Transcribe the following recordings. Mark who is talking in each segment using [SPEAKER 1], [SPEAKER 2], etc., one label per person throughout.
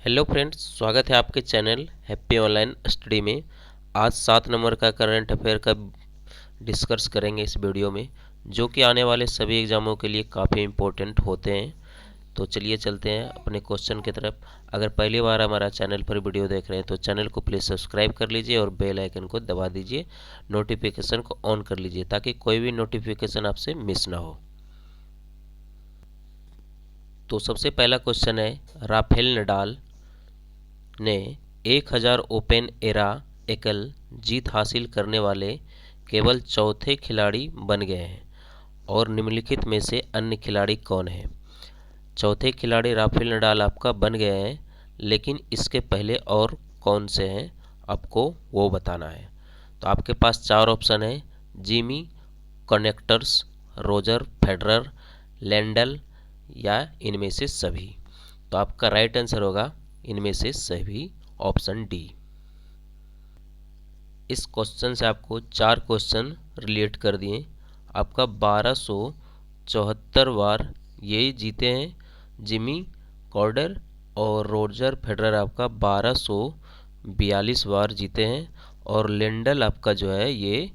[SPEAKER 1] Hello friends, स्वागत है आपके चैनल हैप्पी ऑनलाइन स्टडी में। आज 7 नंबर का करंट अफेयर का डिस्कस करेंगे इस वीडियो में, जो कि आने वाले सभी एग्जामों के लिए काफ़ी इम्पोर्टेंट होते हैं। तो चलिए चलते हैं अपने क्वेश्चन की तरफ। अगर पहली बार हमारा चैनल पर वीडियो देख रहे हैं तो चैनल को प्लीज़ सब्सक्राइब कर लीजिए और बेल आइकन को दबा दीजिए, नोटिफिकेशन को ऑन कर लीजिए ताकि कोई भी नोटिफिकेशन आपसे मिस ना हो। तो सबसे पहला क्वेश्चन है, राफेल नडाल ने 1000 ओपन एरा एकल जीत हासिल करने वाले केवल चौथे खिलाड़ी बन गए हैं और निम्नलिखित में से अन्य खिलाड़ी कौन है। चौथे खिलाड़ी राफेल नडाल आपका बन गए हैं, लेकिन इसके पहले और कौन से हैं आपको वो बताना है। तो आपके पास चार ऑप्शन है, Jimmy connectors, Roger Federer, Lendl या इनमें से सभी। तो आपका राइट आंसर होगा इनमें से सभी, ऑप्शन डी। इस क्वेश्चन से आपको चार क्वेश्चन रिलेट कर दिए। आपका 1274 बार ये जीते हैं जिमी कॉर्डर, और रोजर फेडरर आपका 1242 बार जीते हैं, और लेंडल आपका जो है ये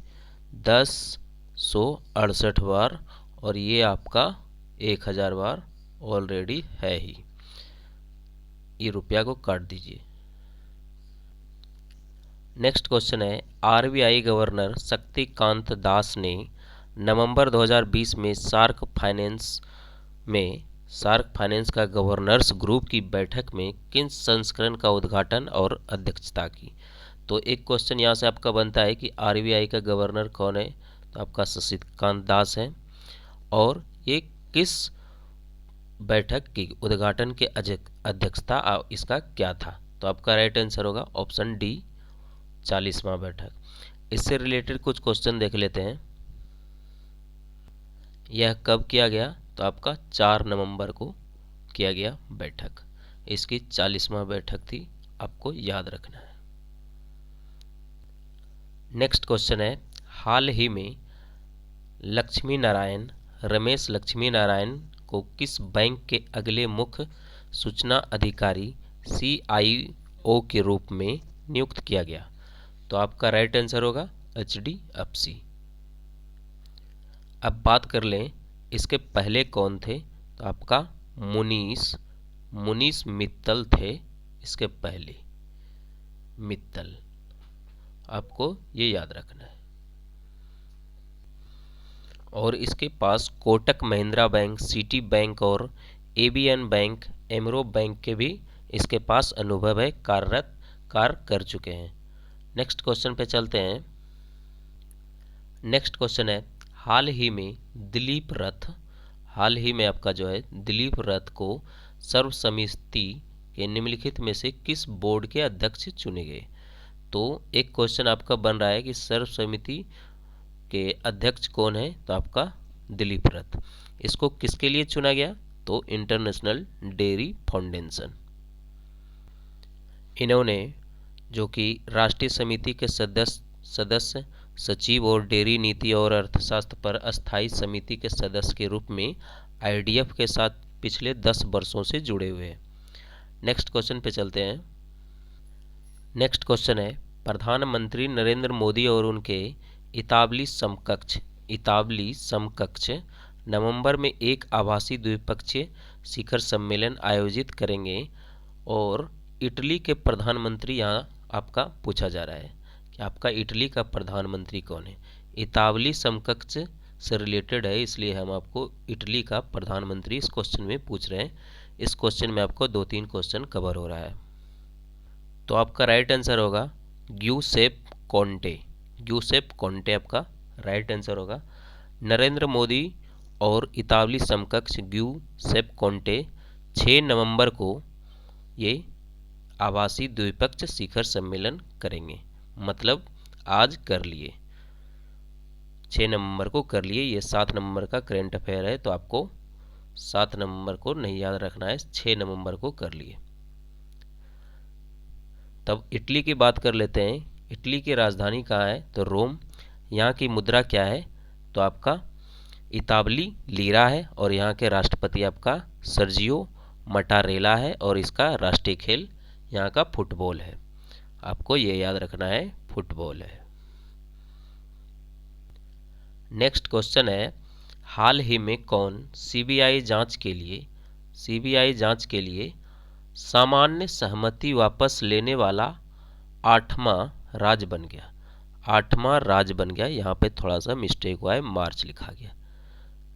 [SPEAKER 1] 1068 बार, और ये आपका 1000 बार ऑलरेडी है ही। ये रुपया को काट दीजिए। नेक्स्ट क्वेश्चन है, आरबीआई गवर्नर शक्तिकांत दास ने नवंबर 2020 में सार्क फाइनेंस का गवर्नर्स ग्रुप की बैठक में किन संस्करण का उद्घाटन और अध्यक्षता की। तो एक क्वेश्चन यहाँ से आपका बनता है कि आरबीआई का गवर्नर कौन है। तो आपका शक्तिकांत दास है, और ये किस बैठक की उद्घाटन के अध्यक्षता इसका क्या था। तो आपका राइट आंसर होगा ऑप्शन डी, 40वां बैठक। इससे रिलेटेड कुछ क्वेश्चन देख लेते हैं। यह कब किया गया। तो आपका 4 नवंबर को किया गया बैठक। इसकी 40वां बैठक थी, आपको याद रखना है। नेक्स्ट क्वेश्चन है, हाल ही में रमेश लक्ष्मी नारायण को किस बैंक के अगले मुख्य सूचना अधिकारी CIO के रूप में नियुक्त किया गया। तो आपका राइट आंसर होगा HDFC। अब बात कर लें इसके पहले कौन थे। तो आपका मुनीस मित्तल थे इसके पहले, मित्तल, आपको ये याद रखना है। और इसके पास Kotak Mahindra bank, Citi bank और ABN बैंक, एमरो बैंक के भी इसके पास अनुभव है, कार्य कर चुके हैं। नेक्स्ट क्वेश्चन पे चलते हैं। नेक्स्ट क्वेश्चन है, हाल ही में आपका जो है दिलीप रथ को सर्वसम्मति के निम्नलिखित में से किस बोर्ड के अध्यक्ष चुने गए। तो एक क्वेश्चन आपका बन रहा है कि सर्वसम्मति के अध्यक्ष कौन है। तो आपका दिलीप रथ। इसको किसके लिए चुना गया। तो इंटरनेशनल डेयरी फाउंडेशन। इन्होंने जो कि राष्ट्रीय समिति के सदस्य सचिव और डेयरी नीति और अर्थशास्त्र पर अस्थायी समिति के सदस्य के रूप में IDF के साथ पिछले 10 वर्षों से जुड़े हुए हैं। नेक्स्ट क्वेश्चन पे चलते हैं। नेक्स्ट क्वेश्चन है, प्रधानमंत्री नरेंद्र मोदी और उनके इतालवी समकक्ष नवंबर में एक आभासी द्विपक्षीय शिखर सम्मेलन आयोजित करेंगे, और इटली के प्रधानमंत्री यहाँ आपका पूछा जा रहा है कि आपका इटली का प्रधानमंत्री कौन है। इतालवी समकक्ष से रिलेटेड है, इसलिए हम आपको इटली का प्रधानमंत्री इस क्वेश्चन में पूछ रहे हैं। इस क्वेश्चन में आपको 2-3 क्वेश्चन कवर हो रहा है। तो आपका राइट आंसर होगा ग्यूसेप कॉन्टे आपका राइट आंसर होगा। नरेंद्र मोदी और इतालवी समकक्ष ग्यूसेप कॉन्टे 6 नवंबर को ये आभासी द्विपक्षीय शिखर सम्मेलन करेंगे। मतलब आज कर लिए, 6 नवंबर को कर लिए। ये 7 नवंबर का करंट अफेयर है, तो आपको 7 नवंबर को नहीं याद रखना है, 6 नवंबर को कर लिए। तब इटली की बात कर लेते हैं। इटली की राजधानी कहाँ है। तो रोम। यहाँ की मुद्रा क्या है। तो आपका इतालवी लीरा है, और यहाँ के राष्ट्रपति आपका सर्जियो मटारेला है, और इसका राष्ट्रीय खेल यहाँ का फुटबॉल है। आपको ये याद रखना है, फुटबॉल है। नेक्स्ट क्वेश्चन है, हाल ही में कौन सीबीआई जांच के लिए सामान्य सहमति वापस लेने वाला 8वां राज्य बन गया? 8वां राज्य बन गया। यहाँ पे थोड़ा सा मिस्टेक हुआ है, मार्च लिखा गया,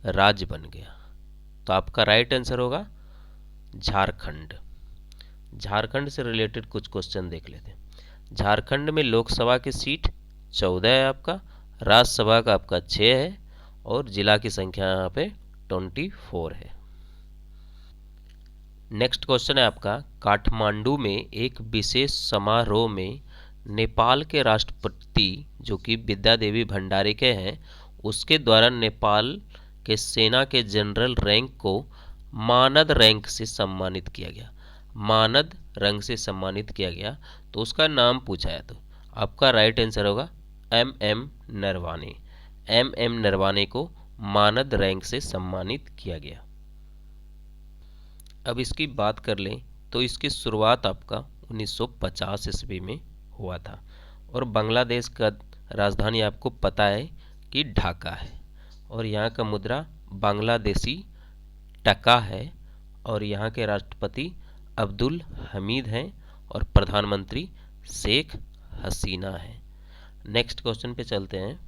[SPEAKER 1] राज्य बन गया। तो आपका राइट आंसर होगा झारखंड। झारखंड से रिलेटेड कुछ क्वेश्चन देख लेते हैं। झारखंड में लोकसभा की सीट 14 है आपका, राज्यसभा का आपका 6 है, और जिला की संख्या यहाँ पे 24 है। नेक्स्ट क्वेश्चन है आपका, काठमांडू में एक विशेष समारोह में नेपाल के राष्ट्रपति जो कि विद्या देवी भंडारी के हैं, उसके द्वारा नेपाल के सेना के जनरल रैंक को मानद रैंक से सम्मानित किया गया। मानद रंग से सम्मानित किया गया, तो उसका नाम पूछा है। तो आपका राइट आंसर होगा एम नरवाने। एम नरवाने को मानद रैंक से सम्मानित किया गया। अब इसकी बात कर लें तो इसकी शुरुआत आपका 1950 ईस्वी में हुआ था, और बांग्लादेश का राजधानी आपको पता है कि ढाका है, और यहाँ का मुद्रा बांग्लादेशी टका है, और यहाँ के राष्ट्रपति अब्दुल हमीद हैं, और प्रधानमंत्री शेख हसीना है। नेक्स्ट क्वेश्चन पे चलते हैं।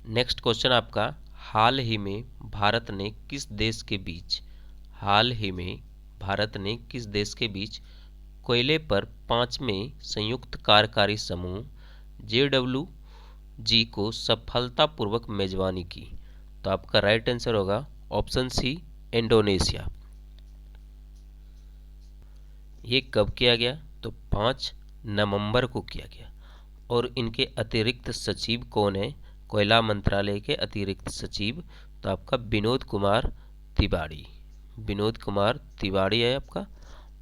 [SPEAKER 1] नेक्स्ट क्वेश्चन आपका, हाल ही में भारत ने किस देश के बीच कोयले पर 5वें संयुक्त कार्यकारी समूह JWG को सफलतापूर्वक मेजबानी की? तो आपका राइट आंसर होगा ऑप्शन सी, इंडोनेशिया। ये कब किया गया? तो 5 नवंबर को किया गया। और इनके अतिरिक्त सचिव कौन है? कोयला मंत्रालय के अतिरिक्त सचिव तो आपका विनोद कुमार तिवाड़ी है आपका।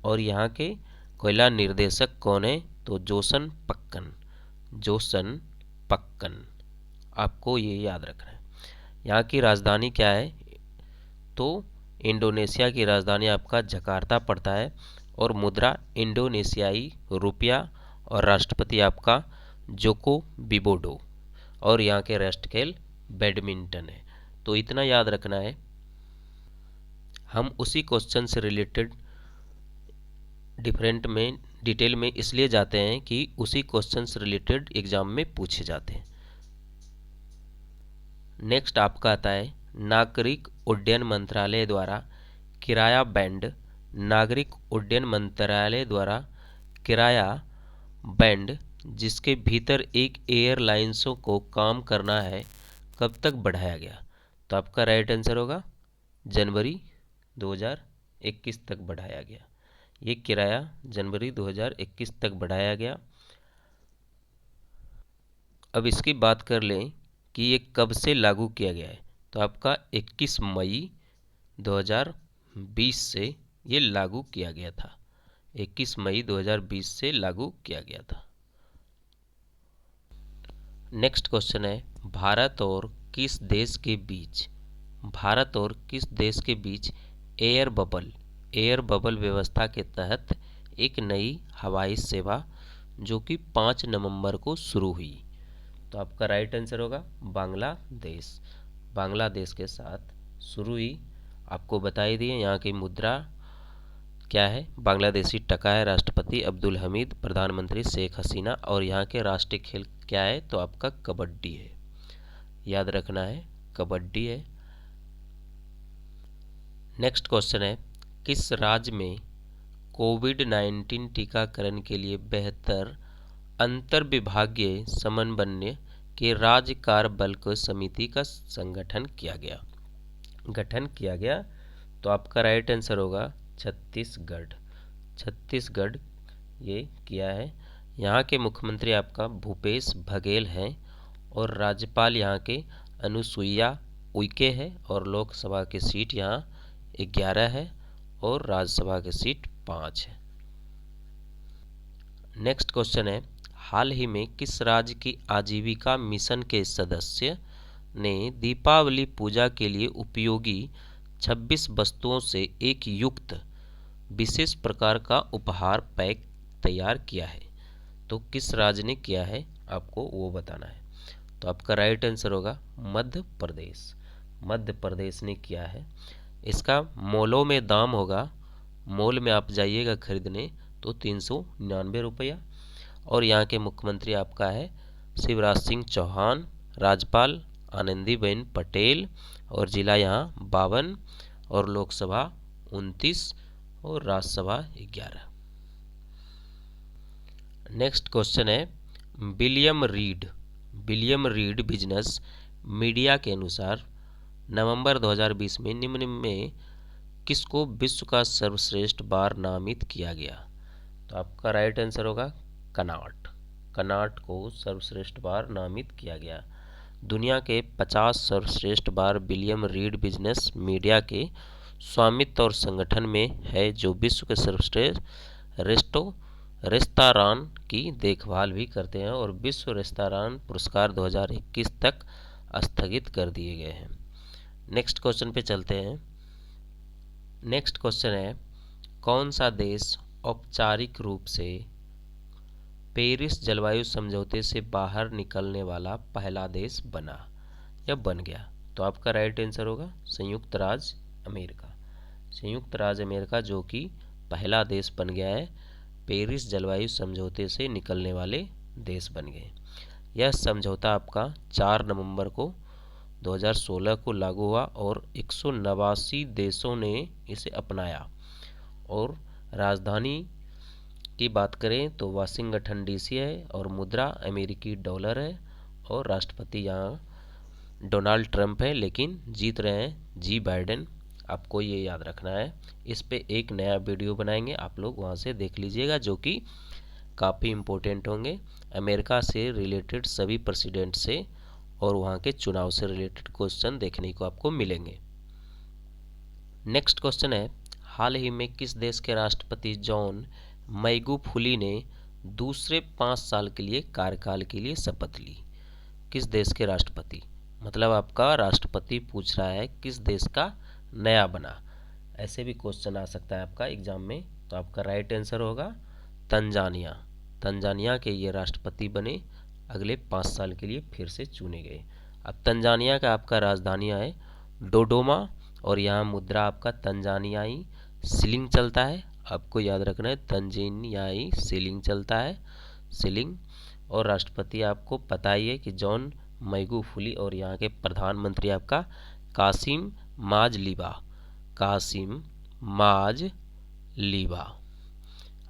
[SPEAKER 1] और यहाँ के कोयला निर्देशक कौन है? तो जोसन पक्कन। आपको ये याद रखना है। यहाँ की राजधानी क्या है? तो इंडोनेशिया की राजधानी आपका जकार्ता पड़ता है, और मुद्रा इंडोनेशियाई रुपया, और राष्ट्रपति आपका जोको विडोडो, और यहाँ के राष्ट्रीय खेल बैडमिंटन है। तो इतना याद रखना है। हम उसी क्वेश्चन से रिलेटेड डिटेल में इसलिए जाते हैं कि उसी क्वेश्चन से रिलेटेड एग्जाम में पूछे जाते हैं। नेक्स्ट आपका आता है, नागरिक उड्डयन मंत्रालय द्वारा किराया बैंड जिसके भीतर एक एयरलाइंसों को काम करना है, कब तक बढ़ाया गया? तो आपका राइट आंसर होगा जनवरी 2021 तक बढ़ाया गया। ये किराया जनवरी 2021 तक बढ़ाया गया। अब इसकी बात कर लें कि ये कब से लागू किया गया है। तो आपका 21 मई 2020 से ये लागू किया गया था। 21 मई 2020 से लागू किया गया था। नेक्स्ट क्वेश्चन है, भारत और किस देश के बीच एयर बबल व्यवस्था के तहत एक नई हवाई सेवा जो कि 5 नवंबर को शुरू हुई? तो आपका राइट आंसर होगा बांग्लादेश के साथ शुरू हुई। आपको बताई दिए यहाँ की मुद्रा क्या है? बांग्लादेशी टका है, राष्ट्रपति अब्दुल हमीद, प्रधानमंत्री शेख हसीना, और यहाँ के राष्ट्रीय खेल क्या है? तो आपका कबड्डी है। याद रखना है, कबड्डी है। नेक्स्ट क्वेश्चन है, किस राज्य में कोविड-19 टीकाकरण के लिए बेहतर अंतर विभागीय समन्वय के राज्य कार्यबल समिति का गठन किया गया? तो आपका राइट आंसर होगा छत्तीसगढ़ ये किया है। यहाँ के मुख्यमंत्री आपका भूपेश बघेल हैं, और राज्यपाल यहाँ के अनुसुईया उइके है, और लोकसभा की सीट यहाँ 11 है, और राज्यसभा की सीट 5 है। नेक्स्ट क्वेश्चन है, हाल ही में किस राज्य की आजीविका मिशन के सदस्य ने दीपावली पूजा के लिए उपयोगी 26 वस्तुओं से एक युक्त विशेष प्रकार का उपहार पैक तैयार किया है? तो किस राज्य ने किया है आपको वो बताना है। तो आपका राइट आंसर होगा मध्य प्रदेश। मध्य प्रदेश ने किया है। इसका मॉलों में दाम होगा, मॉल में आप जाइएगा खरीदने तो 399 रुपया। और यहाँ के मुख्यमंत्री आपका है शिवराज सिंह चौहान, राज्यपाल आनंदीबेन पटेल, और जिला यहाँ 52, और लोकसभा 29, और राज्यसभा 11। नेक्स्ट क्वेश्चन है विलियम रीड बिजनेस मीडिया के अनुसार नवंबर 2020 में निम्न में किसको विश्व का सर्वश्रेष्ठ बार नामित किया गया? तो आपका राइट आंसर होगा कनाट को सर्वश्रेष्ठ बार नामित किया गया। दुनिया के 50 सर्वश्रेष्ठ बार विलियम रीड बिजनेस मीडिया के स्वामित्व और संगठन में है, जो विश्व के सर्वश्रेष्ठ रेस्तरां की देखभाल भी करते हैं, और विश्व रेस्तरां पुरस्कार 2021 तक स्थगित कर दिए गए हैं। नेक्स्ट क्वेश्चन पे चलते हैं। नेक्स्ट क्वेश्चन है कौन सा देश औपचारिक रूप से पेरिस जलवायु समझौते से बाहर निकलने वाला पहला देश बना या बन गया? तो आपका राइट आंसर होगा संयुक्त राज्य अमेरिका। संयुक्त राज्य अमेरिका जो कि पहला देश बन गया है, पेरिस जलवायु समझौते से निकलने वाले देश बन गए। यह समझौता आपका 4 नवंबर को 2016 को लागू हुआ और 189 देशों ने इसे अपनाया। और राजधानी की बात करें तो वाशिंगटन डीसी है, और मुद्रा अमेरिकी डॉलर है, और राष्ट्रपति यहाँ डोनाल्ड ट्रंप है, लेकिन जीत रहे हैं जी बाइडेन। आपको ये याद रखना है। इस पे एक नया वीडियो बनाएंगे, आप लोग वहाँ से देख लीजिएगा, जो कि काफ़ी इम्पोर्टेंट होंगे। अमेरिका से रिलेटेड सभी प्रेसिडेंट से और वहाँ के चुनाव से रिलेटेड क्वेश्चन देखने को आपको मिलेंगे। नेक्स्ट क्वेश्चन है हाल ही में किस देश के राष्ट्रपति जॉन मैगुफुली ने दूसरे 5 साल के लिए कार्यकाल के लिए शपथ ली? किस देश के राष्ट्रपति, मतलब आपका राष्ट्रपति पूछ रहा है किस देश का नया बना। ऐसे भी क्वेश्चन आ सकता है आपका एग्जाम में। तो आपका राइट आंसर होगा तंजानिया। तंजानिया के ये राष्ट्रपति बने, अगले 5 साल के लिए फिर से चुने गए। अब तंजानिया का आपका राजधानी है डोडोमा, और यहाँ मुद्रा आपका तंजानियाई शिलिंग चलता है। आपको याद रखना है तंजानियाई शिलिंग चलता है, शिलिंग। और राष्ट्रपति आपको पता ही है कि जॉन मैगुफुली, और यहाँ के प्रधानमंत्री आपका कासिम माजलीबा।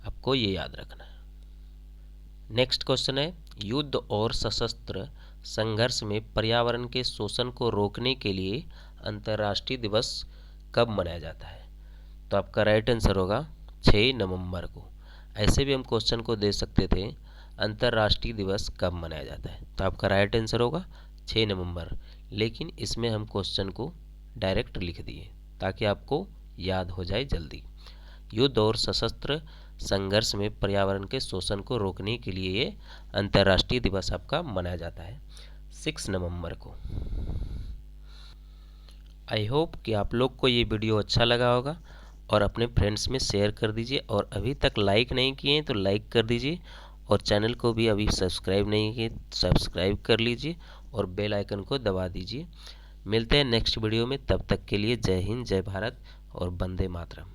[SPEAKER 1] आपको ये याद रखना है। नेक्स्ट क्वेश्चन है युद्ध और सशस्त्र संघर्ष में पर्यावरण के शोषण को रोकने के लिए अंतर्राष्ट्रीय दिवस कब मनाया जाता है? तो आपका राइट आंसर होगा 6 नवंबर को। ऐसे भी हम क्वेश्चन को दे सकते थे अंतर्राष्ट्रीय दिवस कब मनाया जाता है, तो आपका राइट आंसर होगा 6 नवंबर। लेकिन इसमें हम क्वेश्चन को डायरेक्ट लिख दिए ताकि आपको याद हो जाए जल्दी। युद्ध और सशस्त्र संघर्ष में पर्यावरण के शोषण को रोकने के लिए ये अंतर्राष्ट्रीय दिवस आपका मनाया जाता है 6 नवंबर को। आई होप कि आप लोग को ये वीडियो अच्छा लगा होगा, और अपने फ्रेंड्स में शेयर कर दीजिए। और अभी तक लाइक नहीं किए हैं तो लाइक कर दीजिए, और चैनल को भी अभी सब्सक्राइब नहीं किए सब्सक्राइब कर लीजिए, और बेल आइकन को दबा दीजिए। मिलते हैं नेक्स्ट वीडियो में, तब तक के लिए जय हिंद, जय भारत और वंदे मातरम।